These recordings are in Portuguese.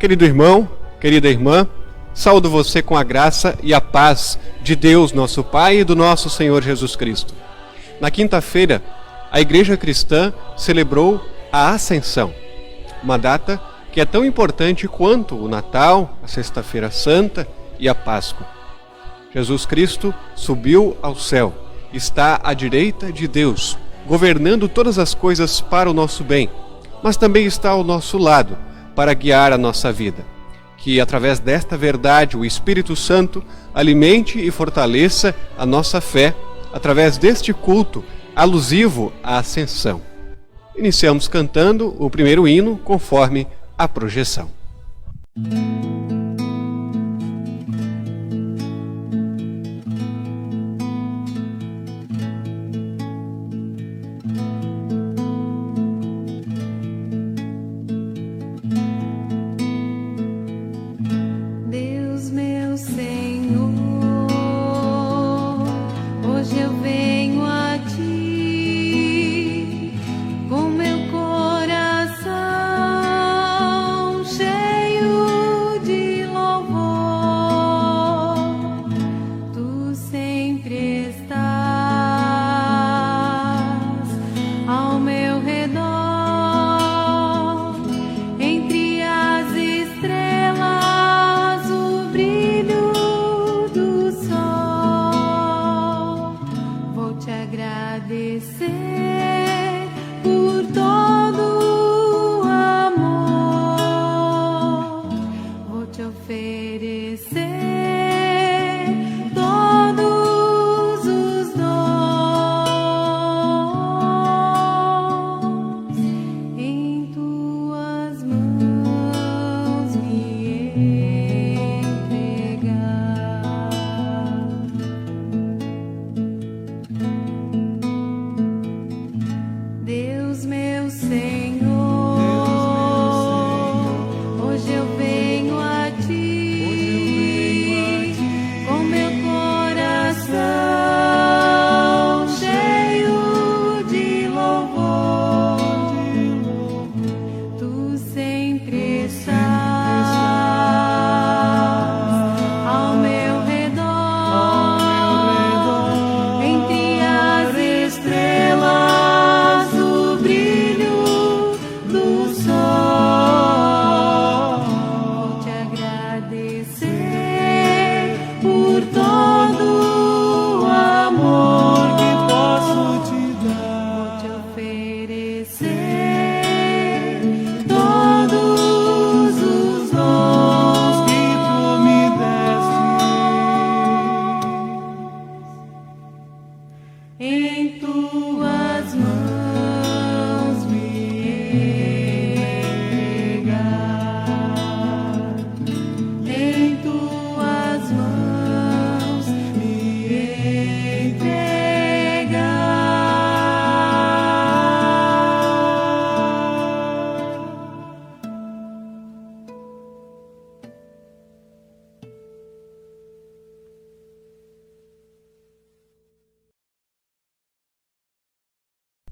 Querido irmão, querida irmã, saúdo você com a graça e a paz de Deus, nosso Pai, e do nosso Senhor Jesus Cristo. Na quinta-feira, a Igreja Cristã celebrou a Ascensão, uma data que é tão importante quanto o Natal, a Sexta-feira Santa e a Páscoa. Jesus Cristo subiu ao céu, está à direita de Deus, governando todas as coisas para o nosso bem, mas também está ao nosso lado para guiar a nossa vida. Que através desta verdade o Espírito Santo alimente e fortaleça a nossa fé através deste culto alusivo à Ascensão. Iniciamos cantando o primeiro hino conforme a projeção.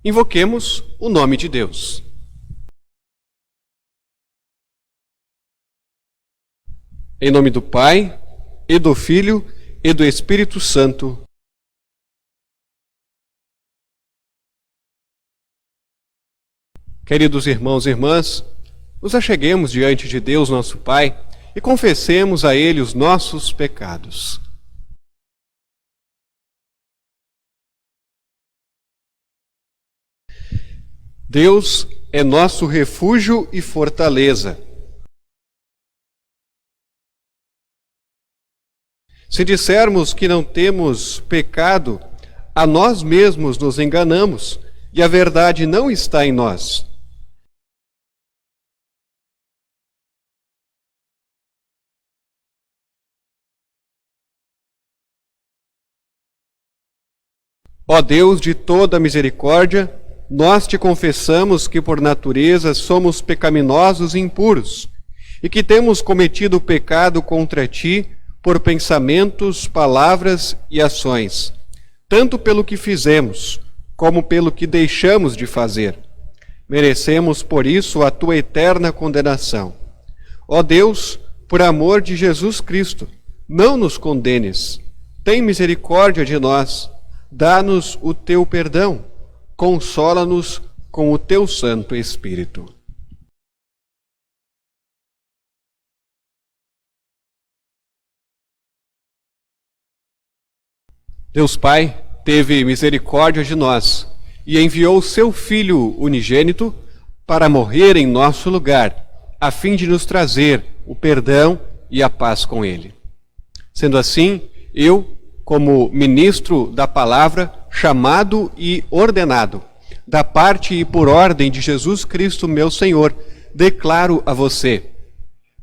Invoquemos o nome de Deus. Em nome do Pai, e do Filho, e do Espírito Santo. Queridos irmãos e irmãs, nos acheguemos diante de Deus, nosso Pai, e confessemos a Ele os nossos pecados. Deus é nosso refúgio e fortaleza. Se dissermos que não temos pecado, a nós mesmos nos enganamos e a verdade não está em nós. Ó Deus de toda misericórdia, nós te confessamos que por natureza somos pecaminosos e impuros, e que temos cometido pecado contra ti por pensamentos, palavras e ações, tanto pelo que fizemos, como pelo que deixamos de fazer. Merecemos, por isso, a tua eterna condenação. Ó Deus, por amor de Jesus Cristo, não nos condenes. Tem misericórdia de nós. Dá-nos o teu perdão. Consola-nos com o teu Santo Espírito. Deus Pai teve misericórdia de nós e enviou o seu Filho unigênito para morrer em nosso lugar, a fim de nos trazer o perdão e a paz com Ele. Sendo assim, eu, como ministro da palavra, chamado e ordenado, da parte e por ordem de Jesus Cristo, meu Senhor, declaro a você: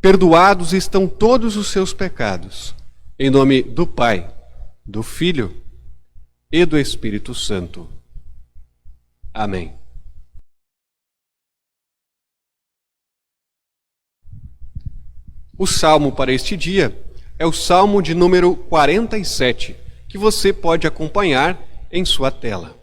perdoados estão todos os seus pecados, em nome do Pai, do Filho e do Espírito Santo. Amém. O salmo para este dia é o salmo de número 47, que você pode acompanhar em sua tela.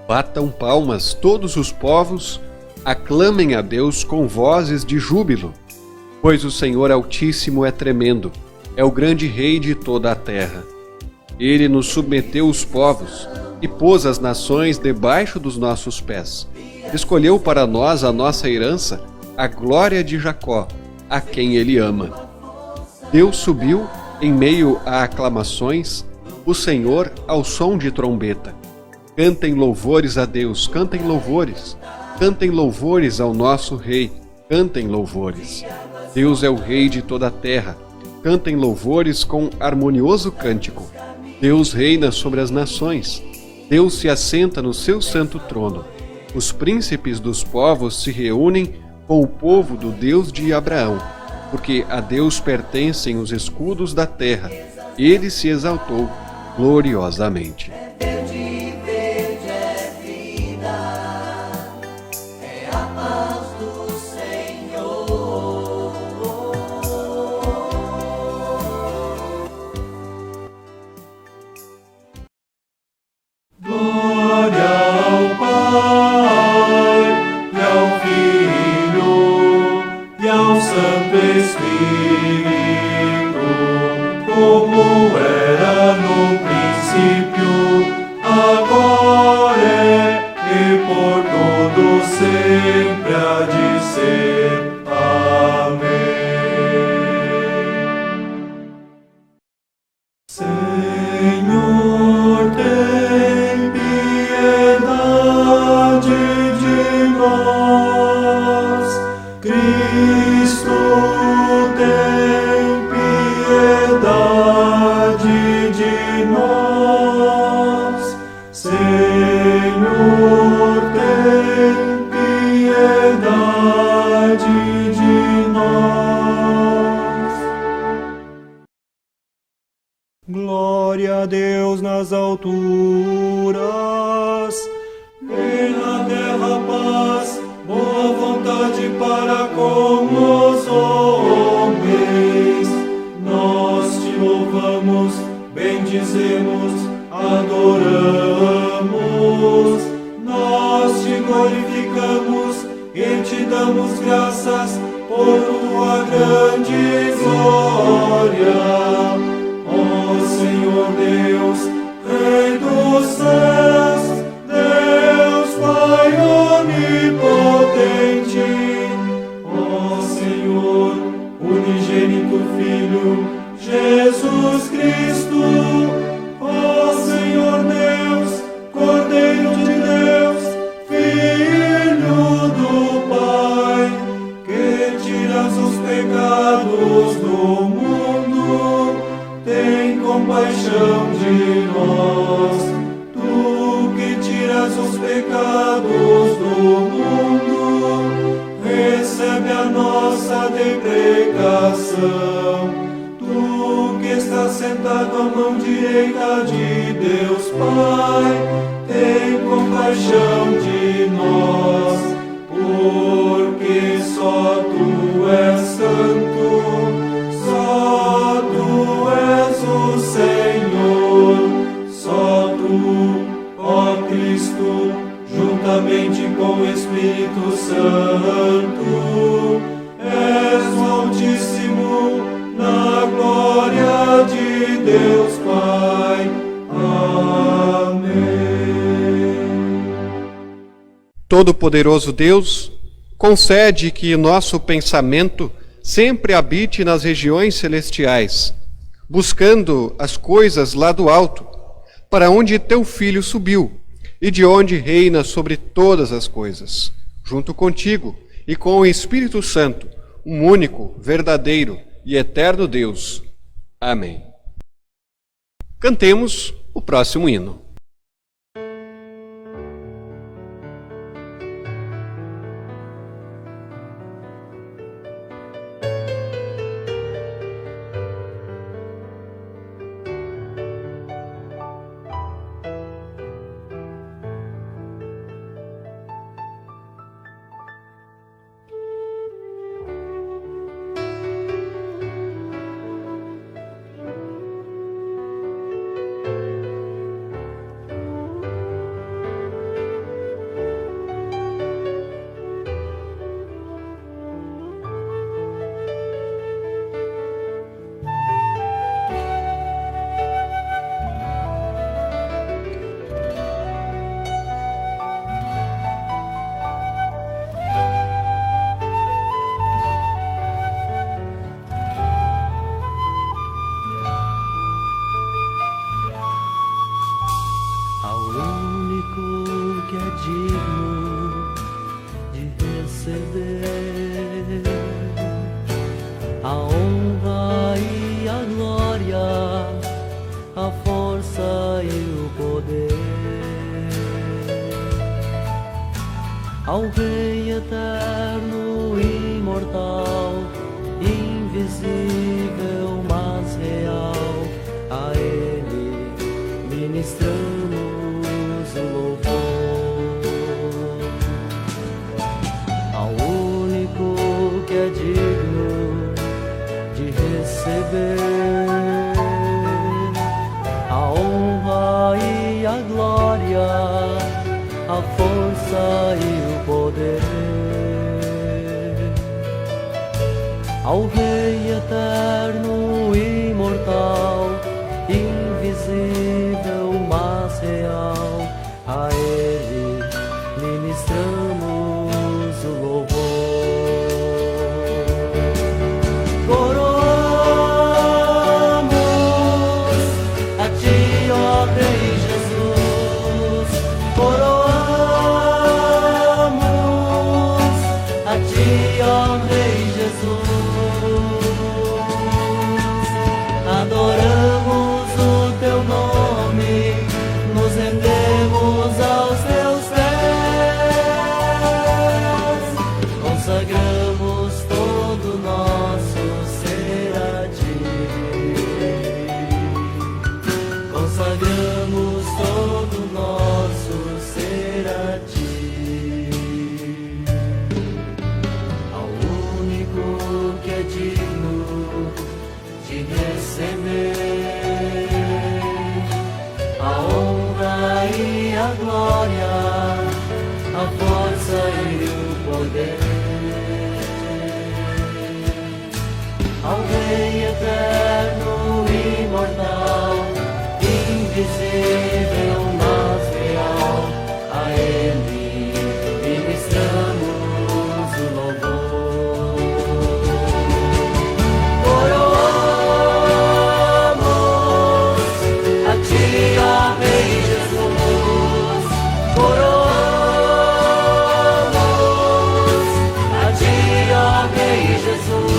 Batam palmas todos os povos, aclamem a Deus com vozes de júbilo, pois o Senhor Altíssimo é tremendo, é o grande Rei de toda a terra. Ele nos submeteu os povos e pôs as nações debaixo dos nossos pés. Escolheu para nós a nossa herança, a glória de Jacó, a quem Ele ama. Deus subiu em meio a aclamações, o Senhor ao som de trombeta. Cantem louvores a Deus, cantem louvores. Cantem louvores ao nosso Rei, cantem louvores. Deus é o Rei de toda a terra. Cantem louvores com harmonioso cântico. Deus reina sobre as nações. Deus se assenta no seu santo trono. Os príncipes dos povos se reúnem com o povo do Deus de Abraão, porque a Deus pertencem os escudos da terra. Ele se exaltou gloriosamente. Glória a Deus nas alturas, e na terra paz, boa vontade para com os homens. Nós te louvamos, bendizemos, adoramos. Nós te glorificamos e te damos graças por tua grande glória. Senhor Deus, Rei dos céus, Deus Pai onipotente, ó Senhor, unigênito Filho, Jesus Cristo, ó Senhor Deus, Cordeiro de Deus, Filho do Pai, que tiras os pecados do mundo, tem compaixão de nós. Tu que tiras os pecados do mundo, recebe a nossa deprecação. Tu que estás sentado à mão direita de Deus Pai, tem compaixão de nós, porque só Tu és santo, só Tu és o Senhor, só Tu, ó Todo-Poderoso Deus, concede que nosso pensamento sempre habite nas regiões celestiais, buscando as coisas lá do alto, para onde teu Filho subiu e de onde reina sobre todas as coisas, junto contigo e com o Espírito Santo, um único, verdadeiro e eterno Deus. Amém. Cantemos o próximo hino. Ao único que é digno de receber a honra e a glória, a força e o poder, ao Rei eterno, imortal, invisível, mas real, a Ele ministramos o louvor. Ao único que é digno de receber a honra e a glória, a força e o poder, ao Rei eterno, imortal, invisível, mas real, a Ele ministramos o louvor. Coroamos a Ti, ó Rei Jesus, coroamos a Ti, ó Rei Jesus, adoramos o Teu nome, nos rendemos aos Teus pés, consagramos todo nosso ser a Ti, consagramos todo nosso ser a Ti, ao único que é digno de receber a honra e a glória, a força e o poder, ao Rei eterno, imortal, invisível, mas real, a Ele ministramos o louvor. Coroamos a Ti, ó Rei Jesus, coroamos a Ti, ó Rei Jesus,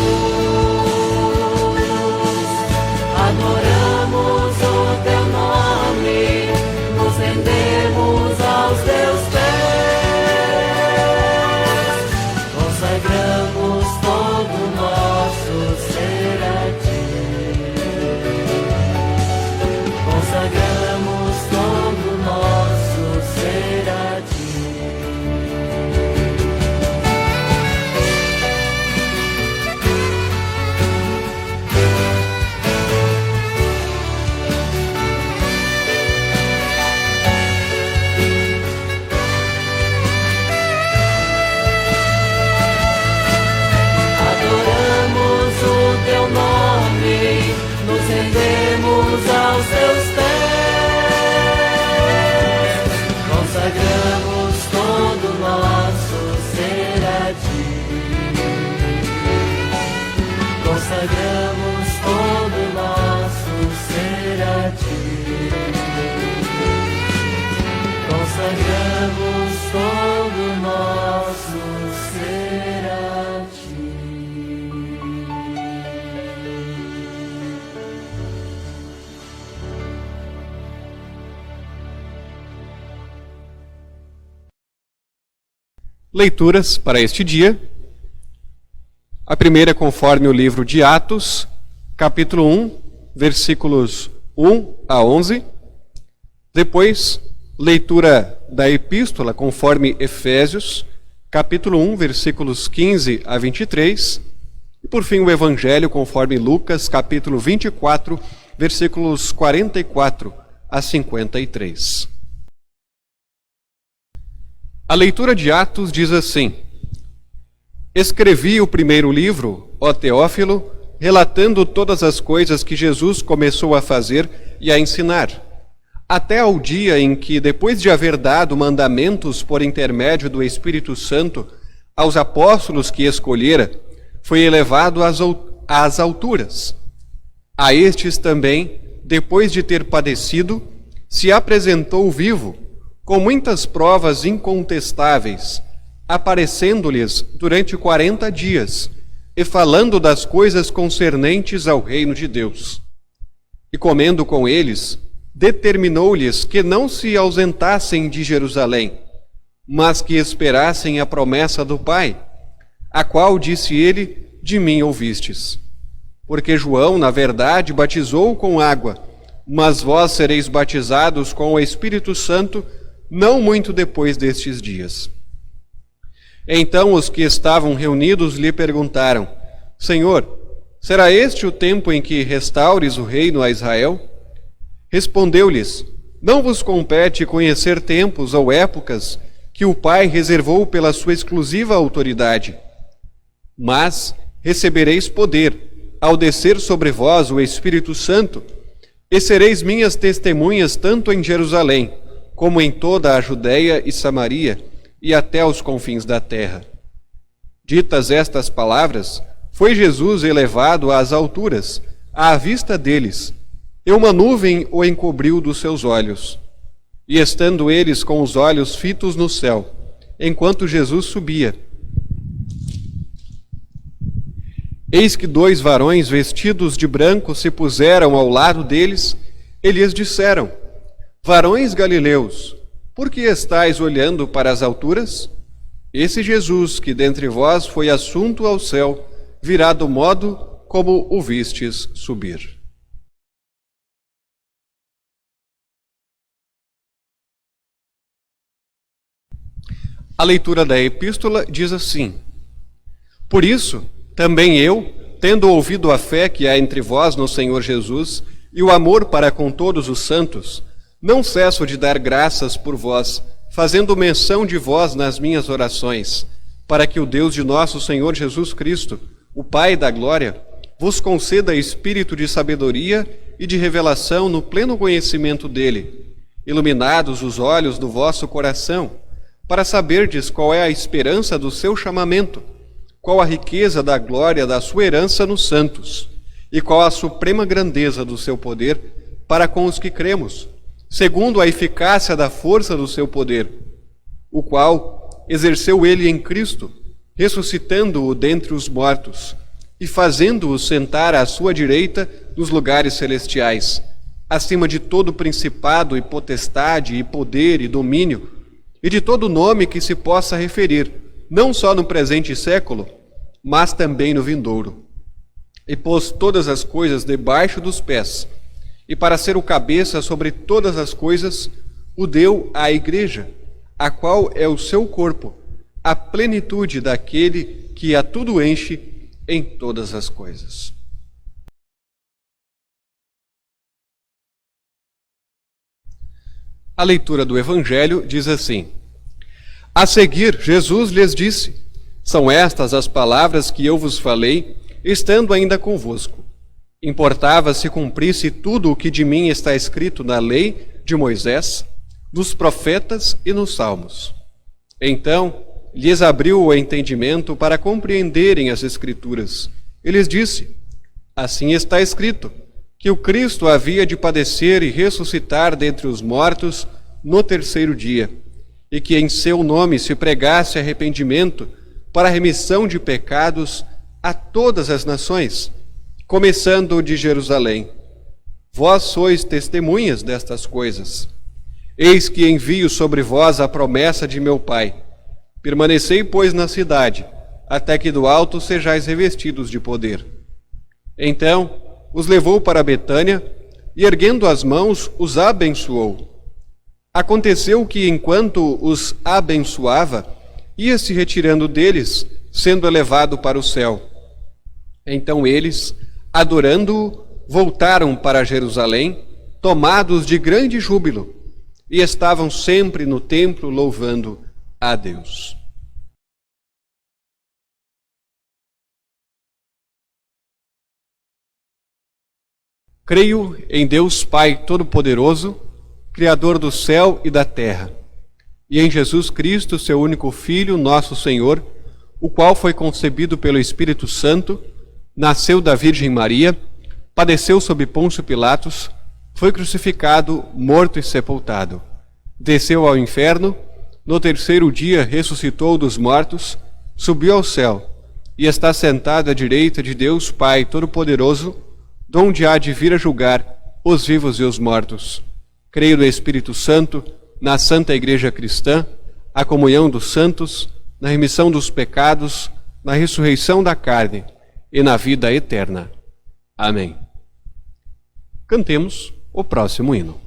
Consagramos todo nosso ser a ti. Consagramos todo nosso ser a ti. Leituras para este dia. A primeira, conforme o livro de Atos, capítulo 1, versículos 1 a 11. Depois, leitura da epístola, conforme Efésios, capítulo 1, versículos 15 a 23. E, por fim, o Evangelho, conforme Lucas, capítulo 24, versículos 44 a 53. A leitura de Atos diz assim: Escrevi o primeiro livro, ó Teófilo, relatando todas as coisas que Jesus começou a fazer e a ensinar, até ao dia em que, depois de haver dado mandamentos por intermédio do Espírito Santo aos apóstolos que escolhera, foi elevado às alturas. A estes também, depois de ter padecido, se apresentou vivo, com muitas provas incontestáveis, aparecendo-lhes durante 40 dias, e falando das coisas concernentes ao reino de Deus. E comendo com eles, determinou-lhes que não se ausentassem de Jerusalém, mas que esperassem a promessa do Pai, a qual, disse ele, de mim ouvistes. Porque João, na verdade, batizou com água, mas vós sereis batizados com o Espírito Santo não muito depois destes dias. Então os que estavam reunidos lhe perguntaram: Senhor, será este o tempo em que restaures o reino a Israel? Respondeu-lhes: Não vos compete conhecer tempos ou épocas que o Pai reservou pela sua exclusiva autoridade. Mas recebereis poder ao descer sobre vós o Espírito Santo, e sereis minhas testemunhas tanto em Jerusalém, como em toda a Judéia e Samaria, e até os confins da terra. Ditas estas palavras, foi Jesus elevado às alturas, à vista deles, e uma nuvem o encobriu dos seus olhos. E estando eles com os olhos fitos no céu, enquanto Jesus subia, eis que 2 varões vestidos de branco se puseram ao lado deles, e lhes disseram: Varões galileus, por que estáis olhando para as alturas? Esse Jesus, que dentre vós foi assunto ao céu, virá do modo como o vistes subir. A leitura da epístola diz assim: Por isso, também eu, tendo ouvido a fé que há entre vós no Senhor Jesus e o amor para com todos os santos, não cesso de dar graças por vós, fazendo menção de vós nas minhas orações, para que o Deus de nosso Senhor Jesus Cristo, o Pai da glória, vos conceda espírito de sabedoria e de revelação no pleno conhecimento dele, iluminados os olhos do vosso coração, para saberdes qual é a esperança do seu chamamento, qual a riqueza da glória da sua herança nos santos, e qual a suprema grandeza do seu poder para com os que cremos, segundo a eficácia da força do seu poder, o qual exerceu ele em Cristo, ressuscitando-o dentre os mortos e fazendo-o sentar à sua direita nos lugares celestiais, acima de todo principado e potestade e poder e domínio, e de todo nome que se possa referir, não só no presente século, mas também no vindouro. E pôs todas as coisas debaixo dos pés, e para ser o cabeça sobre todas as coisas, o deu à igreja, a qual é o seu corpo, a plenitude daquele que a tudo enche em todas as coisas. A leitura do Evangelho diz assim: A seguir, Jesus lhes disse: São estas as palavras que eu vos falei, estando ainda convosco. Importava se cumprisse tudo o que de mim está escrito na lei de Moisés, dos profetas e nos salmos. Então lhes abriu o entendimento para compreenderem as Escrituras. E lhes disse: Assim está escrito, que o Cristo havia de padecer e ressuscitar dentre os mortos no terceiro dia, e que em seu nome se pregasse arrependimento para a remissão de pecados a todas as nações, começando de Jerusalém. Vós sois testemunhas destas coisas. Eis que envio sobre vós a promessa de meu Pai. Permanecei, pois, na cidade, até que do alto sejais revestidos de poder. Então os levou para Betânia e, erguendo as mãos, os abençoou. Aconteceu que, enquanto os abençoava, ia se retirando deles, sendo elevado para o céu. Então eles, adorando-o, voltaram para Jerusalém, tomados de grande júbilo, e estavam sempre no templo louvando a Deus. Creio em Deus Pai Todo-Poderoso, Criador do céu e da terra, e em Jesus Cristo, seu único Filho, nosso Senhor, o qual foi concebido pelo Espírito Santo, nasceu da Virgem Maria, padeceu sob Pôncio Pilatos, foi crucificado, morto e sepultado. Desceu ao inferno, no terceiro dia ressuscitou dos mortos, subiu ao céu e está sentado à direita de Deus Pai Todo-Poderoso, donde há de vir a julgar os vivos e os mortos. Creio no Espírito Santo, na Santa Igreja Cristã, a comunhão dos santos, na remissão dos pecados, na ressurreição da carne e na vida eterna. Amém. Cantemos o próximo hino.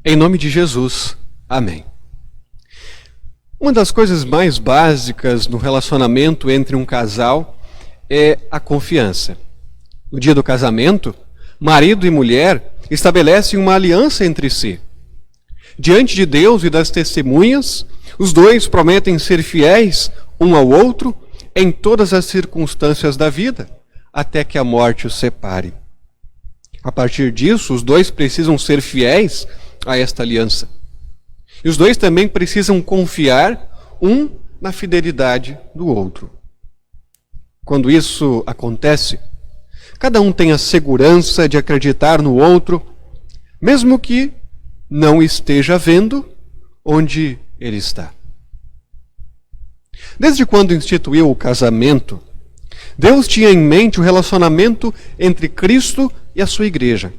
Em nome de Jesus. Amém. Uma das coisas mais básicas no relacionamento entre um casal é a confiança. No dia do casamento, marido e mulher estabelecem uma aliança entre si. Diante de Deus e das testemunhas, os dois prometem ser fiéis um ao outro em todas as circunstâncias da vida, até que a morte os separe. A partir disso, os dois precisam ser fiéis a esta aliança. E os dois também precisam confiar um na fidelidade do outro. Quando isso acontece, cada um tem a segurança de acreditar no outro, mesmo que não esteja vendo onde ele está. Desde quando instituiu o casamento, Deus tinha em mente o relacionamento entre Cristo e a sua igreja.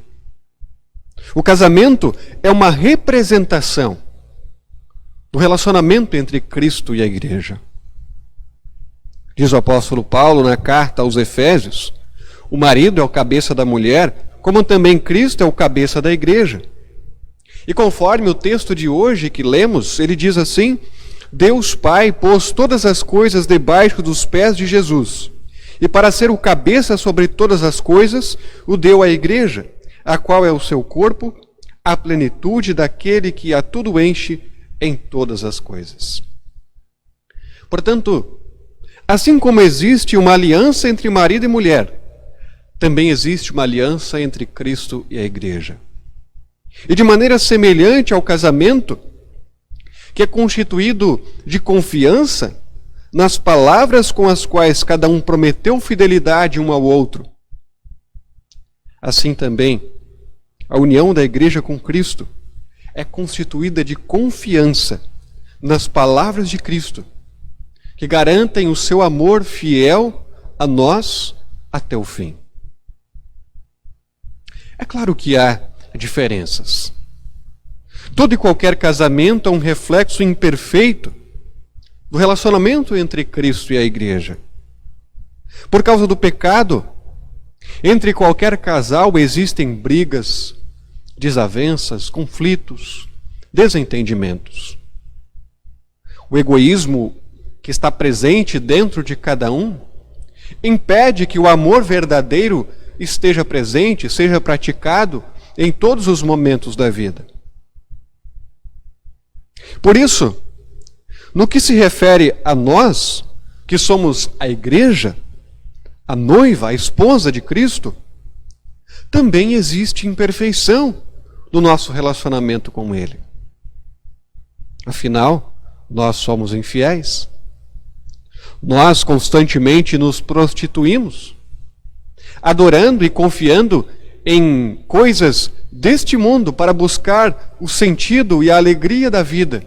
O casamento é uma representação do relacionamento entre Cristo e a igreja. Diz o apóstolo Paulo na carta aos Efésios, o marido é o cabeça da mulher, como também Cristo é o cabeça da igreja. E conforme o texto de hoje que lemos, ele diz assim: Deus Pai pôs todas as coisas debaixo dos pés de Jesus, e para ser o cabeça sobre todas as coisas, o deu à igreja, a qual é o seu corpo, a plenitude daquele que a tudo enche em todas as coisas. Portanto, assim como existe uma aliança entre marido e mulher, também existe uma aliança entre Cristo e a igreja. E de maneira semelhante ao casamento, que é constituído de confiança nas palavras com as quais cada um prometeu fidelidade um ao outro, assim também a união da igreja com Cristo é constituída de confiança nas palavras de Cristo, que garantem o seu amor fiel a nós até o fim. É claro que há diferenças. Todo e qualquer casamento é um reflexo imperfeito do relacionamento entre Cristo e a igreja. Por causa do pecado, entre qualquer casal existem brigas, desavenças, conflitos, desentendimentos. O egoísmo que está presente dentro de cada um impede que o amor verdadeiro esteja presente, seja praticado em todos os momentos da vida. Por isso, no que se refere a nós, que somos a igreja, a noiva, a esposa de Cristo, também existe imperfeição no nosso relacionamento com Ele. Afinal, nós somos infiéis. Nós constantemente nos prostituímos, adorando e confiando em coisas deste mundo para buscar o sentido e a alegria da vida,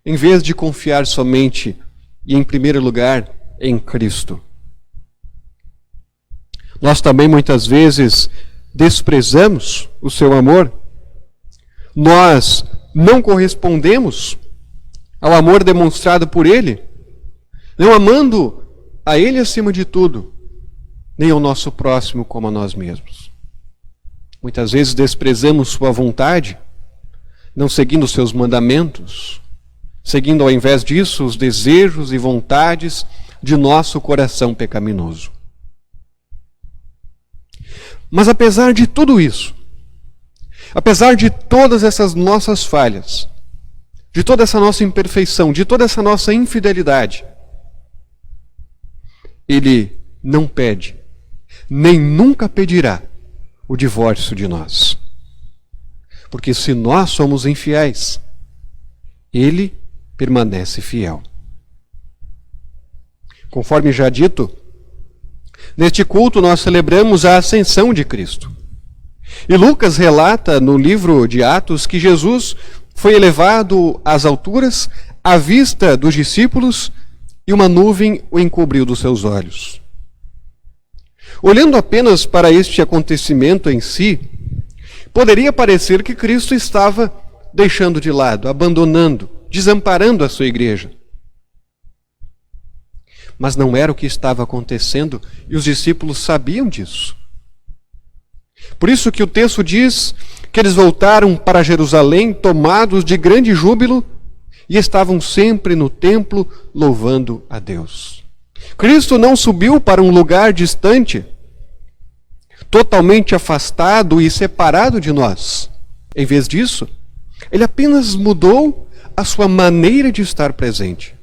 em vez de confiar somente e, em primeiro lugar, em Cristo. Nós também muitas vezes desprezamos o seu amor. Nós não correspondemos ao amor demonstrado por Ele, não amando a Ele acima de tudo, nem ao nosso próximo como a nós mesmos. Muitas vezes desprezamos sua vontade, não seguindo seus mandamentos, seguindo ao invés disso os desejos e vontades de nosso coração pecaminoso. Mas apesar de tudo isso, apesar de todas essas nossas falhas, de toda essa nossa imperfeição, de toda essa nossa infidelidade, Ele não pede, nem nunca pedirá o divórcio de nós. Porque se nós somos infiéis, Ele permanece fiel. Conforme já dito, neste culto nós celebramos a ascensão de Cristo. E Lucas relata no livro de Atos que Jesus foi elevado às alturas à vista dos discípulos e uma nuvem o encobriu dos seus olhos. Olhando apenas para este acontecimento em si, poderia parecer que Cristo estava deixando de lado, abandonando, desamparando a sua igreja. Mas não era o que estava acontecendo e os discípulos sabiam disso. Por isso que o texto diz que eles voltaram para Jerusalém tomados de grande júbilo e estavam sempre no templo louvando a Deus. Cristo não subiu para um lugar distante, totalmente afastado e separado de nós. Em vez disso, Ele apenas mudou a sua maneira de estar presente.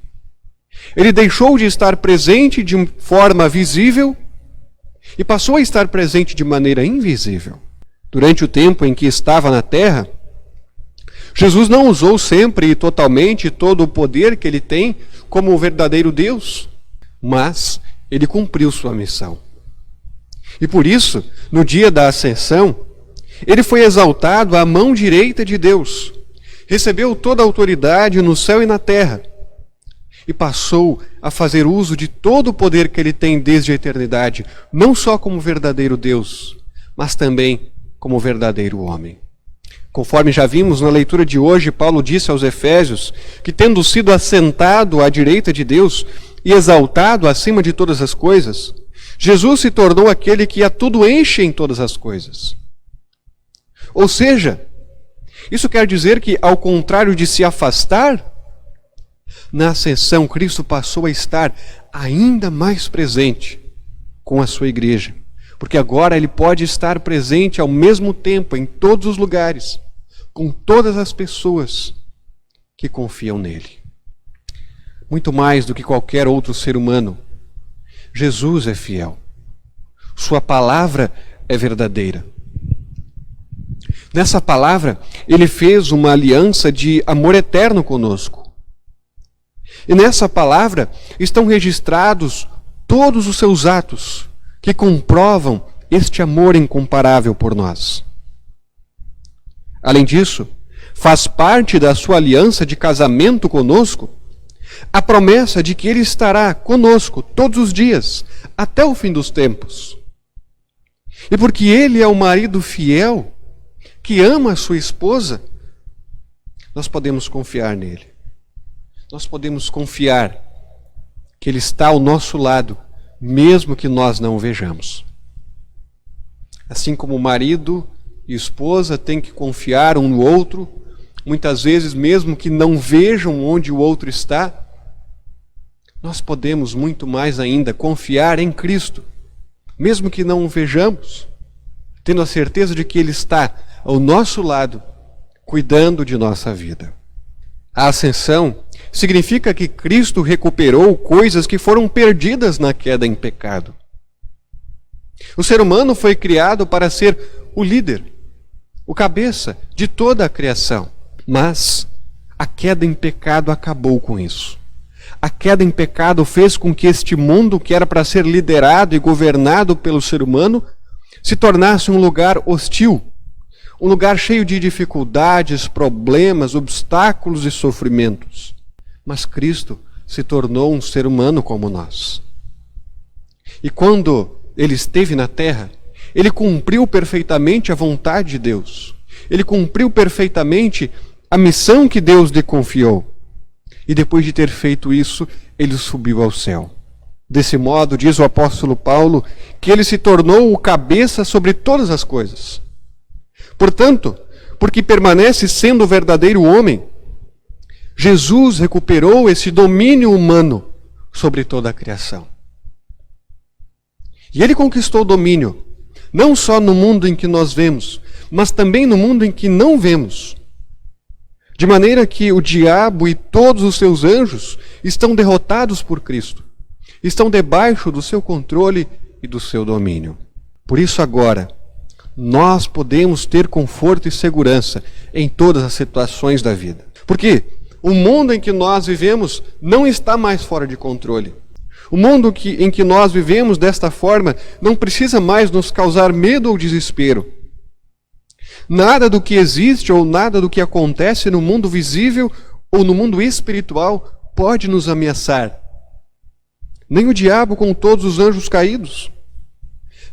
Ele deixou de estar presente de forma visível e passou a estar presente de maneira invisível. Durante o tempo em que estava na terra, Jesus não usou sempre e totalmente todo o poder que Ele tem como o verdadeiro Deus, mas Ele cumpriu sua missão. E por isso, no dia da ascensão, Ele foi exaltado à mão direita de Deus, recebeu toda a autoridade no céu e na terra, e passou a fazer uso de todo o poder que ele tem desde a eternidade, não só como verdadeiro Deus, mas também como verdadeiro homem. Conforme já vimos na leitura de hoje, Paulo disse aos Efésios que, tendo sido assentado à direita de Deus e exaltado acima de todas as coisas, Jesus se tornou aquele que a tudo enche em todas as coisas. Ou seja, isso quer dizer que, ao contrário de se afastar, na ascensão Cristo passou a estar ainda mais presente com a sua igreja. Porque agora ele pode estar presente ao mesmo tempo em todos os lugares, com todas as pessoas que confiam nele. Muito mais do que qualquer outro ser humano, Jesus é fiel. Sua palavra é verdadeira. Nessa palavra, ele fez uma aliança de amor eterno conosco. E nessa palavra estão registrados todos os seus atos que comprovam este amor incomparável por nós. Além disso, faz parte da sua aliança de casamento conosco a promessa de que ele estará conosco todos os dias, até o fim dos tempos. E porque ele é o marido fiel, que ama a sua esposa, nós podemos confiar nele. Nós podemos confiar que ele está ao nosso lado, mesmo que nós não o vejamos. Assim como marido e esposa têm que confiar um no outro, muitas vezes mesmo que não vejam onde o outro está, nós podemos muito mais ainda confiar em Cristo, mesmo que não o vejamos, tendo a certeza de que ele está ao nosso lado, cuidando de nossa vida. A ascensão significa que Cristo recuperou coisas que foram perdidas na queda em pecado. O ser humano foi criado para ser o líder, o cabeça de toda a criação. Mas a queda em pecado acabou com isso. A queda em pecado fez com que este mundo, que era para ser liderado e governado pelo ser humano, se tornasse um lugar hostil, um lugar cheio de dificuldades, problemas, obstáculos e sofrimentos. Mas Cristo se tornou um ser humano como nós. E quando ele esteve na terra, ele cumpriu perfeitamente a vontade de Deus. Ele cumpriu perfeitamente a missão que Deus lhe confiou. E depois de ter feito isso, ele subiu ao céu. Desse modo, diz o apóstolo Paulo, que ele se tornou o cabeça sobre todas as coisas. Portanto, porque permanece sendo o verdadeiro homem, Jesus recuperou esse domínio humano sobre toda a criação. E ele conquistou o domínio, não só no mundo em que nós vemos, mas também no mundo em que não vemos. De maneira que o diabo e todos os seus anjos estão derrotados por Cristo. Estão debaixo do seu controle e do seu domínio. Por isso agora, nós podemos ter conforto e segurança em todas as situações da vida. Porque o mundo em que nós vivemos não está mais fora de controle. O mundo em que nós vivemos desta forma não precisa mais nos causar medo ou desespero. Nada do que existe ou nada do que acontece no mundo visível ou no mundo espiritual pode nos ameaçar. Nem o diabo com todos os anjos caídos,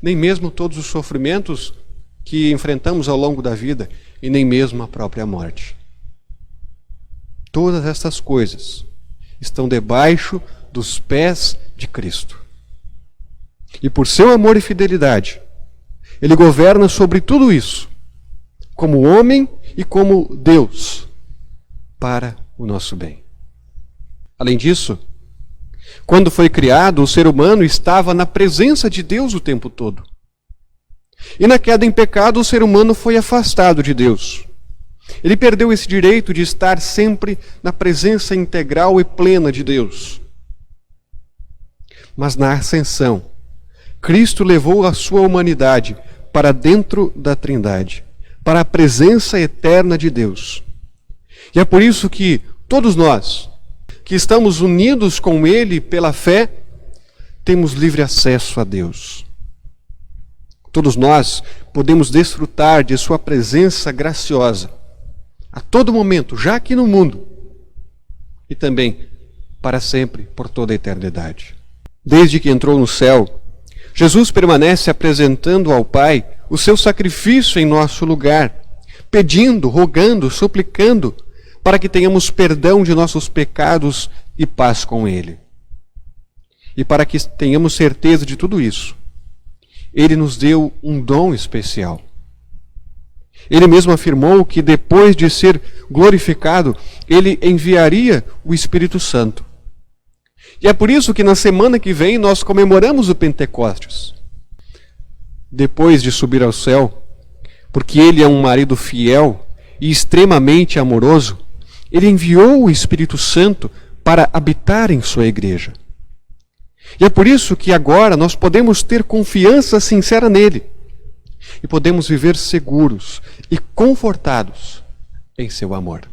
nem mesmo todos os sofrimentos que enfrentamos ao longo da vida, e nem mesmo a própria morte. Todas estas coisas estão debaixo dos pés de Cristo. E por seu amor e fidelidade, ele governa sobre tudo isso, como homem e como Deus, para o nosso bem. Além disso, quando foi criado, o ser humano estava na presença de Deus o tempo todo. E na queda em pecado, o ser humano foi afastado de Deus. Ele perdeu esse direito de estar sempre na presença integral e plena de Deus. Mas na ascensão, Cristo levou a sua humanidade para dentro da Trindade, para a presença eterna de Deus. E é por isso que todos nós, que estamos unidos com Ele pela fé, temos livre acesso a Deus. Todos nós podemos desfrutar de sua presença graciosa, a todo momento, já aqui no mundo, e também para sempre, por toda a eternidade. Desde que entrou no céu, Jesus permanece apresentando ao Pai o seu sacrifício em nosso lugar, pedindo, rogando, suplicando, para que tenhamos perdão de nossos pecados e paz com Ele. E para que tenhamos certeza de tudo isso, Ele nos deu um dom especial. Ele mesmo afirmou que depois de ser glorificado, Ele enviaria o Espírito Santo. E é por isso que na semana que vem nós comemoramos o Pentecostes. Depois de subir ao céu, porque Ele é um marido fiel e extremamente amoroso, Ele enviou o Espírito Santo para habitar em sua igreja. E é por isso que agora nós podemos ter confiança sincera nele e podemos viver seguros e confortados em seu amor.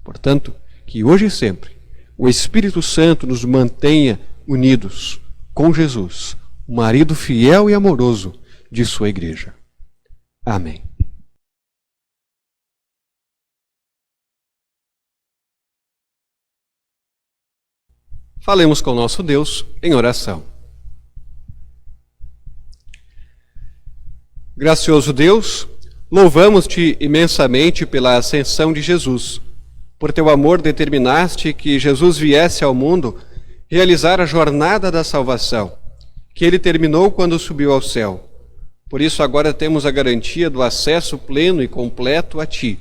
Portanto, que hoje e sempre o Espírito Santo nos mantenha unidos com Jesus, o marido fiel e amoroso de sua igreja. Amém. Falemos com nosso Deus em oração. Gracioso Deus, louvamos-te imensamente pela ascensão de Jesus. Por teu amor determinaste que Jesus viesse ao mundo realizar a jornada da salvação, que ele terminou quando subiu ao céu. Por isso agora temos a garantia do acesso pleno e completo a ti.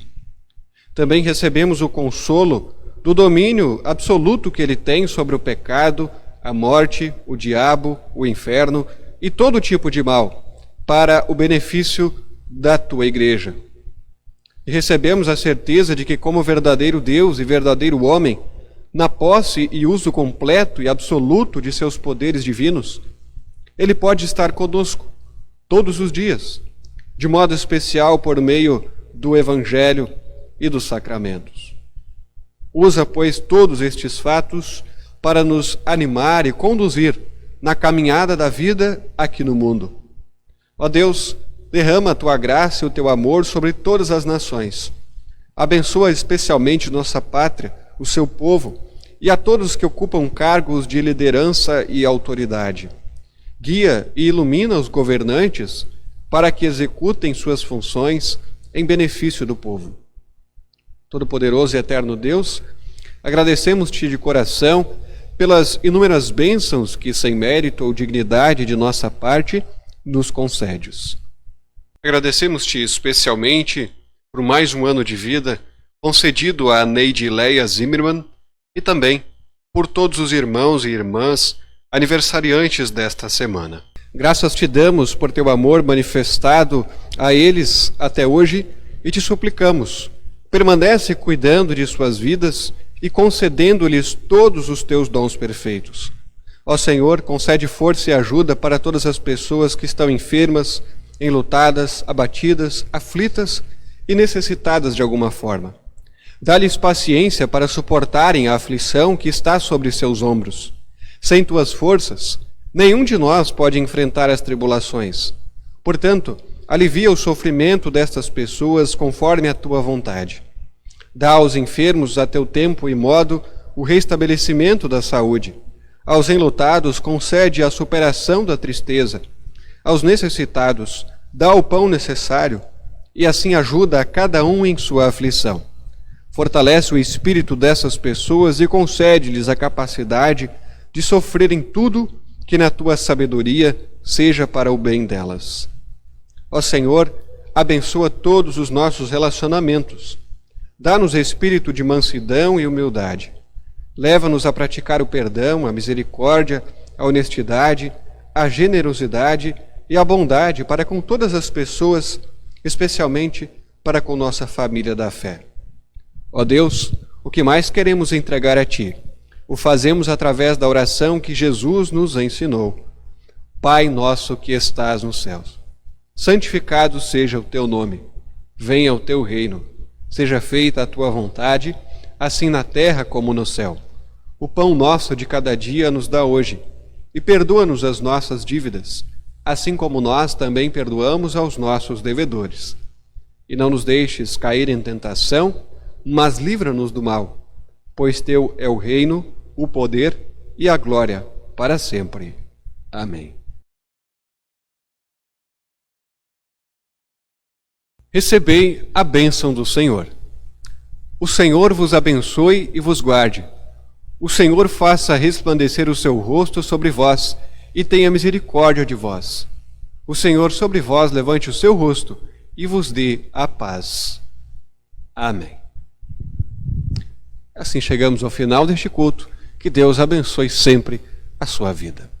Também recebemos o consolo do domínio absoluto que ele tem sobre o pecado, a morte, o diabo, o inferno e todo tipo de mal, para o benefício da tua igreja. E recebemos a certeza de que, como verdadeiro Deus e verdadeiro homem, na posse e uso completo e absoluto de seus poderes divinos, ele pode estar conosco todos os dias, de modo especial por meio do Evangelho e dos sacramentos. Usa, pois, todos estes fatos para nos animar e conduzir na caminhada da vida aqui no mundo. Ó Deus, derrama a tua graça e o teu amor sobre todas as nações. Abençoa especialmente nossa pátria, o seu povo, e a todos que ocupam cargos de liderança e autoridade. Guia e ilumina os governantes para que executem suas funções em benefício do povo. Todo-Poderoso e eterno Deus, agradecemos-te de coração pelas inúmeras bênçãos que, sem mérito ou dignidade de nossa parte, nos concedes. Agradecemos-te especialmente por mais um ano de vida concedido a Neide Leia Zimmermann e também por todos os irmãos e irmãs aniversariantes desta semana. Graças te damos por teu amor manifestado a eles até hoje e te suplicamos, permanece cuidando de suas vidas e concedendo-lhes todos os teus dons perfeitos. Ó Senhor, concede força e ajuda para todas as pessoas que estão enfermas, enlutadas, abatidas, aflitas e necessitadas de alguma forma. Dá-lhes paciência para suportarem a aflição que está sobre seus ombros. Sem tuas forças, nenhum de nós pode enfrentar as tribulações. Portanto, alivia o sofrimento destas pessoas conforme a tua vontade. Dá aos enfermos a teu tempo e modo o restabelecimento da saúde. Aos enlutados concede a superação da tristeza. Aos necessitados dá o pão necessário e assim ajuda a cada um em sua aflição. Fortalece o espírito dessas pessoas e concede-lhes a capacidade de sofrerem tudo que na tua sabedoria seja para o bem delas. Ó Senhor, abençoa todos os nossos relacionamentos. Dá-nos espírito de mansidão e humildade. Leva-nos a praticar o perdão, a misericórdia, a honestidade, a generosidade e a bondade para com todas as pessoas, especialmente para com nossa família da fé. Ó Deus, o que mais queremos entregar a Ti, o fazemos através da oração que Jesus nos ensinou. Pai nosso que estás nos céus, santificado seja o Teu nome. Venha o Teu reino. Seja feita a Tua vontade, assim na terra como no céu. O pão nosso de cada dia nos dá hoje, e perdoa-nos as nossas dívidas, assim como nós também perdoamos aos nossos devedores. e não nos deixes cair em tentação, mas livra-nos do mal, pois teu é o reino, o poder e a glória para sempre. Amém. Recebei a bênção do Senhor. O Senhor vos abençoe e vos guarde. O Senhor faça resplandecer o seu rosto sobre vós e tenha misericórdia de vós. O Senhor sobre vós levante o seu rosto e vos dê a paz. Amém. Assim chegamos ao final deste culto. Que Deus abençoe sempre a sua vida.